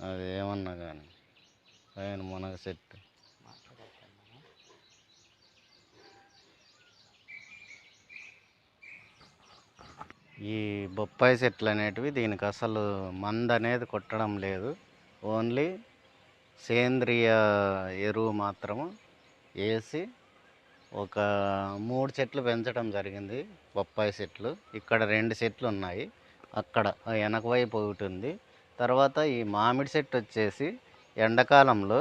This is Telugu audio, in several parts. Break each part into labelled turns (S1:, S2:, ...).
S1: అది ఏమన్నా కానీ పైన మునగ చెట్టు. ఈ బొప్పాయి చెట్లు అనేటివి దీనికి అసలు మందు అనేది కొట్టడం లేదు. ఓన్లీ సేంద్రియ ఎరువు మాత్రము వేసి ఒక 3 చెట్లు పెంచడం జరిగింది. బొప్పాయి చెట్లు ఇక్కడ 2 చెట్లు ఉన్నాయి, అక్కడ వెనక వైపు ఒకటి ఉంది. తర్వాత ఈ మామిడి చెట్టు వచ్చేసి ఎండాకాలంలో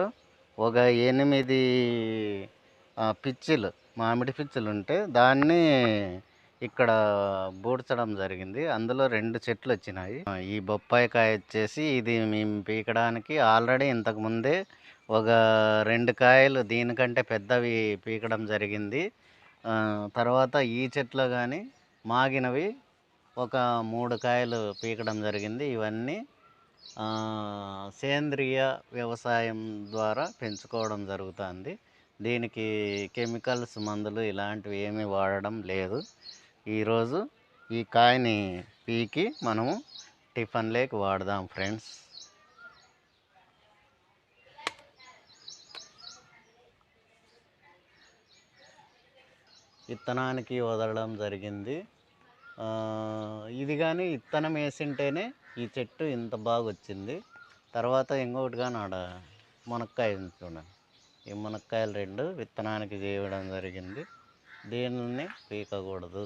S1: ఒక 8 పిచ్చిలు, మామిడి పిచ్చిలు ఉంటే దాన్ని ఇక్కడ బూడ్చడం జరిగింది. అందులో 2 చెట్లు వచ్చినాయి. ఈ బొప్పాయి కాయ వచ్చేసి ఇది మేము పీకడానికి ఆల్రెడీ ఇంతకుముందే ఒక 2 కాయలు దీనికంటే పెద్దవి పీకడం జరిగింది. తర్వాత ఈ చెట్లు కానీ మాగినవి ఒక 3 కాయలు పీకడం జరిగింది. ఇవన్నీ సేంద్రియ వ్యవసాయం ద్వారా పెంచుకోవడం జరుగుతుంది. దీనికి కెమికల్స్, మందులు ఇలాంటివి ఏమీ వాడడం లేదు. ఈరోజు ఈ కాయని పీకి మనము టిఫిన్లోకి వాడదాం ఫ్రెండ్స్. విత్తనానికి వదలడం జరిగింది. ఇది కానీ విత్తనం వేసింటేనే ఈ చెట్టు ఇంత బాగా వచ్చింది. తర్వాత ఇంకొకటి కానీ ఆడ మునక్కాయ చూడండి, ఈ మునక్కాయలు 2 విత్తనానికి చేయడం జరిగింది. దీనిని పీకకూడదు.